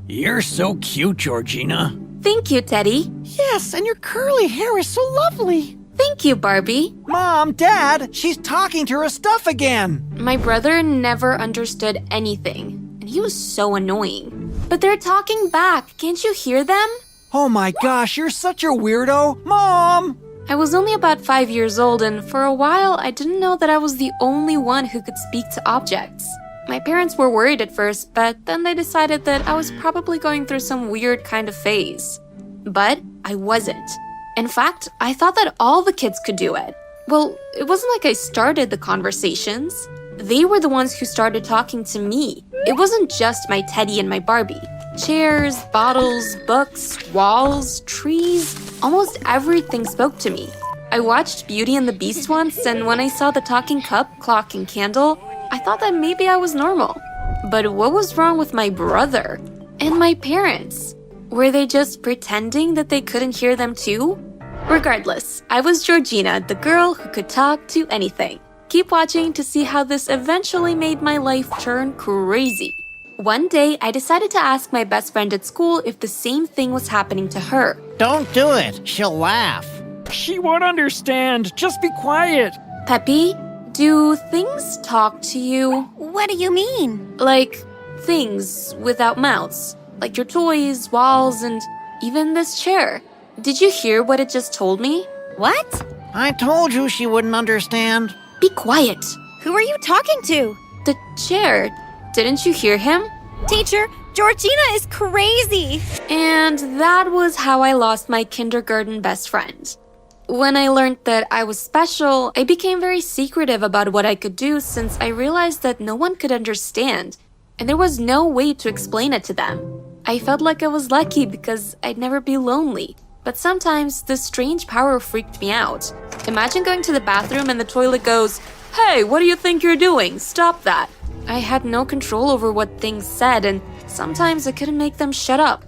You're so cute, Georgina. Thank you, Teddy. Yes, and your curly hair is so lovely. Thank you, Barbie. Mom, Dad, she's talking to her stuff again. My brother never understood anything, and he was so annoying. But they're talking back. Can't you hear them? Oh my gosh, you're such a weirdo. Mom! I was only about 5 years old, and for a while, I didn't know that I was the only one who could speak to objects. My parents were worried at first, but then they decided that I was probably going through some weird kind of phase. But I wasn't. In fact, I thought that all the kids could do it. Well, it wasn't like I started the conversations. They were the ones who started talking to me. It wasn't just my Teddy and my Barbie. Chairs, bottles, books, walls, trees, almost everything spoke to me. I watched Beauty and the Beast once, and when I saw the talking cup, clock, and candle, I thought that maybe I was normal. But what was wrong with my brother? And my parents? Were they just pretending that they couldn't hear them too? Regardless, I was Georgina, the girl who could talk to anything. Keep watching to see how this eventually made my life turn crazy. One day, I decided to ask my best friend at school if the same thing was happening to her. Don't do it. She'll laugh. She won't understand. Just be quiet. Peppy, do things talk to you? What do you mean? Like, things without mouths. Like your toys, walls, and even this chair. Did you hear what it just told me? What? I told you she wouldn't understand. Be quiet. Who are you talking to? The chair. Didn't you hear him? Teacher, Georgina is crazy. And that was how I lost my kindergarten best friend. When I learned that I was special, I became very secretive about what I could do since I realized that no one could understand, and there was no way to explain it to them. I felt like I was lucky because I'd never be lonely, but sometimes this strange power freaked me out. Imagine going to the bathroom and the toilet goes, "Hey, what do you think you're doing? Stop that." I had no control over what things said, and sometimes I couldn't make them shut up.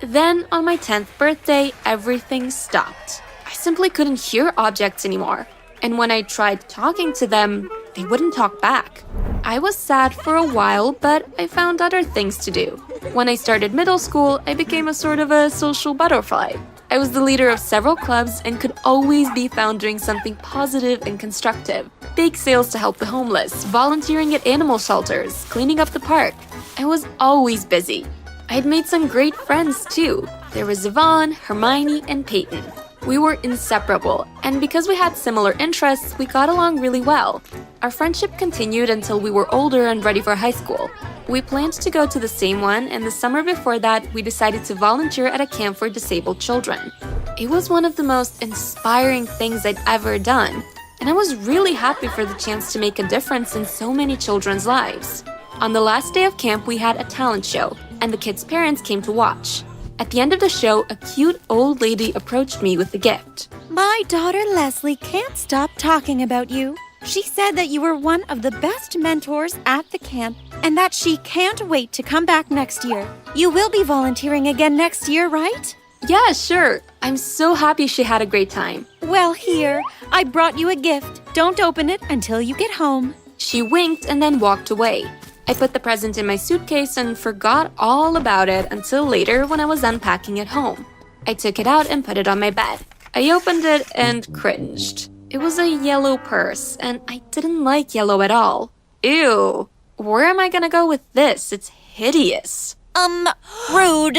Then, on my 10th birthday, everything stopped. I simply couldn't hear objects anymore. And when I tried talking to them, they wouldn't talk back. I was sad for a while, but I found other things to do. When I started middle school, I became a sort of a social butterfly. I was the leader of several clubs and could always be found doing something positive and constructive. Bake sales to help the homeless, volunteering at animal shelters, cleaning up the park. I was always busy. I'd made some great friends too. There was Yvonne, Hermione, and Peyton. We were inseparable, and because we had similar interests, we got along really well. Our friendship continued until we were older and ready for high school. We planned to go to the same one, and the summer before that, we decided to volunteer at a camp for disabled children. It was one of the most inspiring things I'd ever done, and I was really happy for the chance to make a difference in so many children's lives. On the last day of camp, we had a talent show, and the kids' parents came to watch. At the end of the show, a cute old lady approached me with a gift. My daughter Leslie can't stop talking about you. She said that you were one of the best mentors at the camp and that she can't wait to come back next year. You will be volunteering again next year, right? Yeah, sure. I'm so happy she had a great time. Well, here, I brought you a gift. Don't open it until you get home. She winked and then walked away. I put the present in my suitcase and forgot all about it until later when I was unpacking at home. I took it out and put it on my bed. I opened it and cringed. It was a yellow purse, and I didn't like yellow at all. Ew. Where am I gonna go with this? It's hideous. Rude.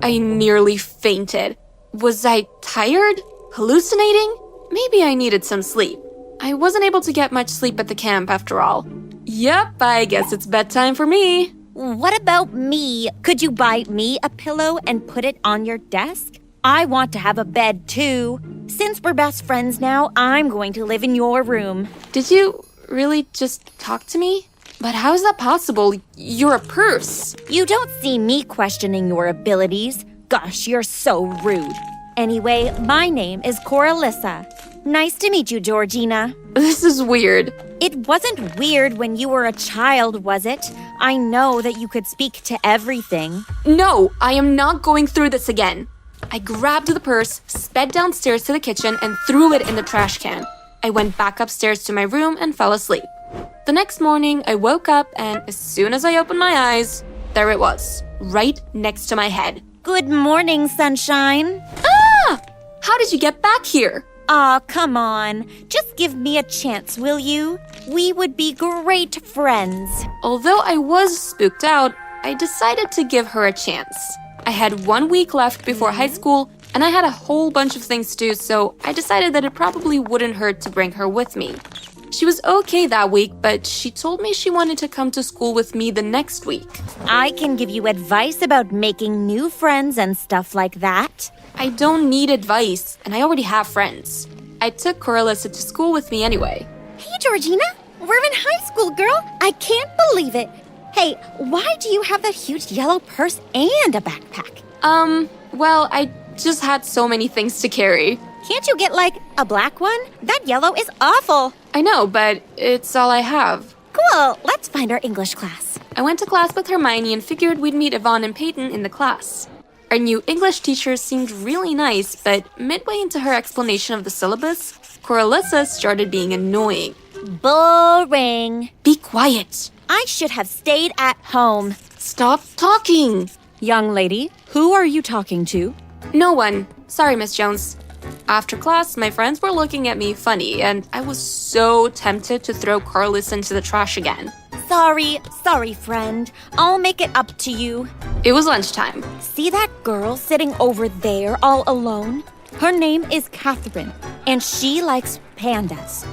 I nearly fainted. Was I tired? Hallucinating? Maybe I needed some sleep. I wasn't able to get much sleep at the camp after all. Yep, I guess it's bedtime for me. What about me? Could you buy me a pillow and put it on your desk? I want to have a bed too. Since we're best friends now, I'm going to live in your room. Did you really just talk to me? But how is that possible? You're a purse. You don't see me questioning your abilities. Gosh, you're so rude. Anyway, my name is Coralissa. Nice to meet you, Georgina. This is weird. It wasn't weird when you were a child, was it? I know that you could speak to everything. No, I am not going through this again. I grabbed the purse, sped downstairs to the kitchen, and threw it in the trash can. I went back upstairs to my room and fell asleep. The next morning, I woke up, and as soon as I opened my eyes, there it was. right next to my head. Good morning, sunshine. Ah! How did you get back here? Aw, come on. Just give me a chance, will you? We would be great friends. Although I was spooked out, I decided to give her a chance. I had 1 week left before high school, and I had a whole bunch of things to do, so I decided that it probably wouldn't hurt to bring her with me. She was okay that week, but she told me she wanted to come to school with me the next week. I can give you advice about making new friends and stuff like that. I don't need advice, and I already have friends. I took Coralissa to school with me anyway. Hey, Georgina. We're in high school, girl. I can't believe it. Hey, why do you have that huge yellow purse and a backpack? Well, I just had so many things to carry. Can't you get, like, a black one? That yellow is awful. I know, but it's all I have. Cool. Let's find our English class. I went to class with Hermione and figured we'd meet Yvonne and Peyton in the class. Our new English teacher seemed really nice, but midway into her explanation of the syllabus, Coralissa started being annoying. Boring. Be quiet. I should have stayed at home. Stop talking. Young lady, who are you talking to? No one. Sorry, Miss Jones. After class, my friends were looking at me funny, and I was so tempted to throw Coralissa into the trash again. Sorry, friend. I'll make it up to you. It was lunchtime. See that girl sitting over there all alone? Her name is Catherine, and she likes pandas.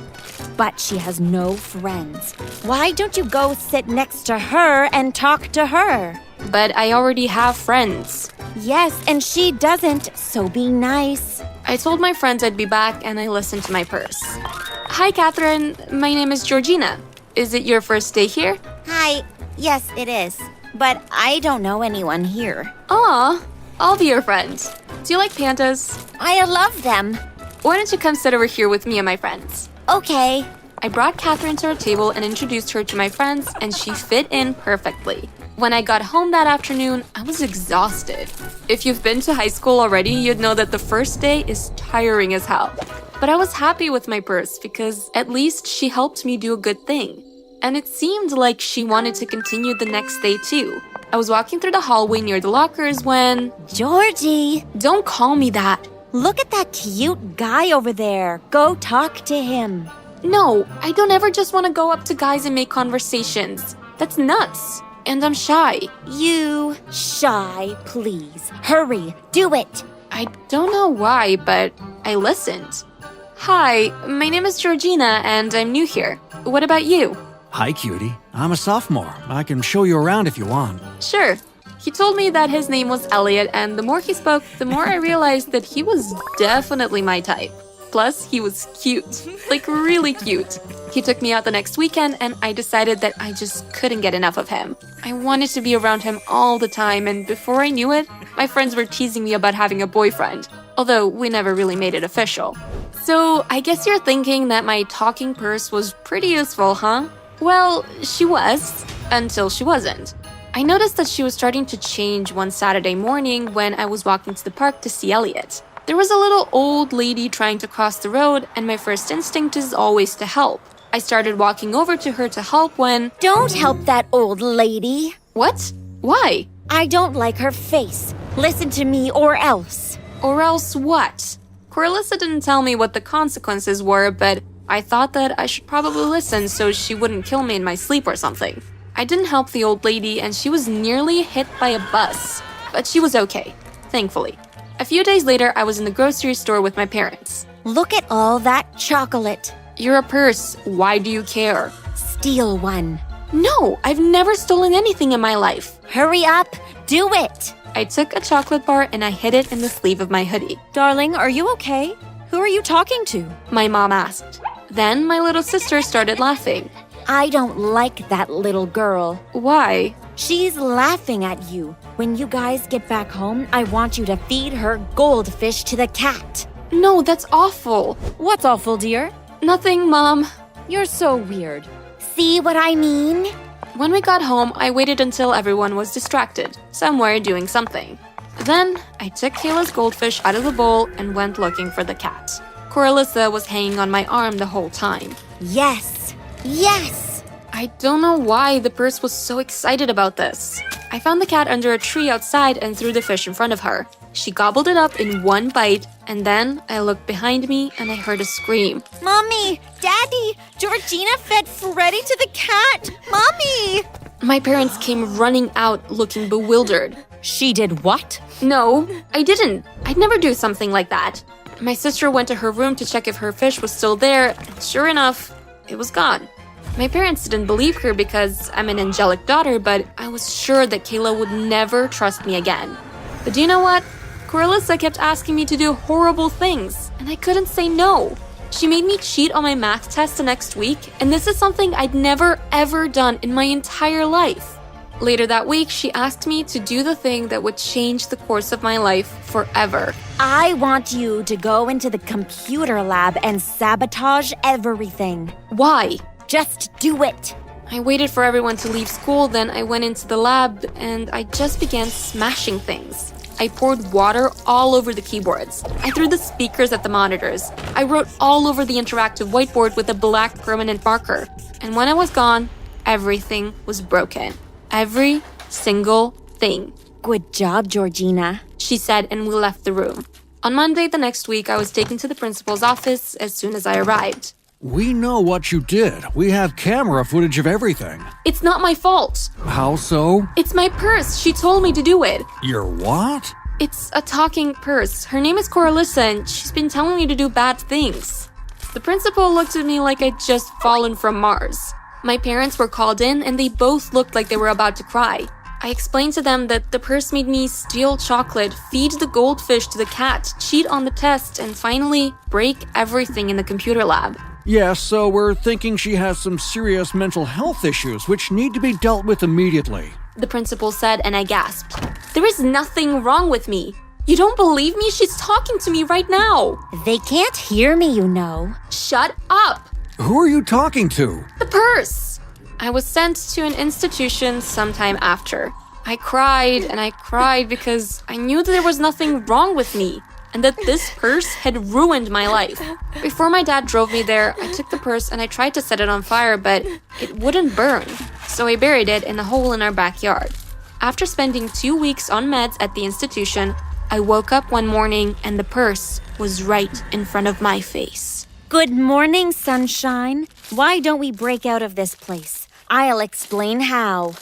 But she has no friends. Why don't you go sit next to her and talk to her? But I already have friends. Yes, and she doesn't, so be nice. I told my friends I'd be back, and I listened to my purse. Hi, Catherine. My name is Georgina. Is it your first day here? Hi. Yes, it is. But I don't know anyone here. Aw, I'll be your friend. Do you like pandas? I love them. Why don't you come sit over here with me and my friends? Okay. I brought Catherine to our table and introduced her to my friends, and she fit in perfectly. When I got home that afternoon, I was exhausted. If you've been to high school already, you'd know that the first day is tiring as hell. But I was happy with my purse because at least she helped me do a good thing. And it seemed like she wanted to continue the next day too. I was walking through the hallway near the lockers when... Georgie! Don't call me that. Look at that cute guy over there. Go talk to him. No, I don't ever just want to go up to guys and make conversations. That's nuts. And I'm shy. You shy, please. Hurry, do it. I don't know why, but I listened. Hi, my name is Georgina, and I'm new here. What about you? Hi, cutie. I'm a sophomore. I can show you around if you want. Sure. He told me that his name was Elliot, and the more he spoke, the more I realized that he was definitely my type. Plus, he was cute. Like, really cute. He took me out the next weekend, and I decided that I just couldn't get enough of him. I wanted to be around him all the time, and before I knew it, my friends were teasing me about having a boyfriend. Although, we never really made it official. So, I guess you're thinking that my talking purse was pretty useful, huh? Well, she was, until she wasn't. I noticed that she was starting to change one Saturday morning when I was walking to the park to see Elliot. There was a little old lady trying to cross the road, and my first instinct is always to help. I started walking over to her to help when... Don't help that old lady. What? Why? I don't like her face. Listen to me or else. Or else what? Coralissa didn't tell me what the consequences were, but I thought that I should probably listen so she wouldn't kill me in my sleep or something. I didn't help the old lady, and she was nearly hit by a bus. But she was okay, thankfully. A few days later, I was in the grocery store with my parents. Look at all that chocolate. You're a purse. Why do you care? Steal one. No, I've never stolen anything in my life. Hurry up. Do it. I took a chocolate bar and I hid it in the sleeve of my hoodie. Darling, are you okay? Who are you talking to? My mom asked. Then my little sister started laughing. I don't like that little girl. Why? She's laughing at you. When you guys get back home, I want you to feed her goldfish to the cat. No, that's awful. What's awful, dear? Nothing, Mom. You're so weird. See what I mean? When we got home, I waited until everyone was distracted, somewhere doing something. Then, I took Kayla's goldfish out of the bowl and went looking for the cat. Coralissa was hanging on my arm the whole time. Yes. Yes. I don't know why the purse was so excited about this. I found the cat under a tree outside and threw the fish in front of her. She gobbled it up in one bite, and then I looked behind me and I heard a scream. Mommy! Daddy! Georgina fed Freddy to the cat! Mommy! My parents came running out looking bewildered. She did what? No, I didn't. I'd never do something like that. My sister went to her room to check if her fish was still there, and sure enough, it was gone. My parents didn't believe her because I'm an angelic daughter, but I was sure that Kayla would never trust me again. But do you know what? Coralissa kept asking me to do horrible things, and I couldn't say no. She made me cheat on my math test the next week, and this is something I'd never ever done in my entire life. Later that week, she asked me to do the thing that would change the course of my life forever. I want you to go into the computer lab and sabotage everything. Why? Just do it. I waited for everyone to leave school, then I went into the lab and I just began smashing things. I poured water all over the keyboards. I threw the speakers at the monitors. I wrote all over the interactive whiteboard with a black permanent marker. And when I was gone, everything was broken. Every single thing. Good job, Georgina. She said, and we left the room. On Monday the next week, I was taken to the principal's office as soon as I arrived. We know what you did. We have camera footage of everything. It's not my fault. How so? It's my purse. She told me to do it. Your what? It's a talking purse. Her name is Coralissa, and she's been telling me to do bad things. The principal looked at me like I'd just fallen from Mars. My parents were called in, and they both looked like they were about to cry. I explained to them that the purse made me steal chocolate, feed the goldfish to the cat, cheat on the test, and finally break everything in the computer lab. Yes, so we're thinking she has some serious mental health issues which need to be dealt with immediately. The principal said, and I gasped. There is nothing wrong with me. You don't believe me? She's talking to me right now. They can't hear me, you know. Shut up. Who are you talking to? The purse. I was sent to an institution sometime after. I cried and I cried because I knew that there was nothing wrong with me and that this purse had ruined my life. Before my dad drove me there, I took the purse and I tried to set it on fire, but it wouldn't burn. So I buried it in a hole in our backyard. After spending 2 weeks on meds at the institution, I woke up one morning and the purse was right in front of my face. Good morning, sunshine. Why don't we break out of this place? I'll explain how.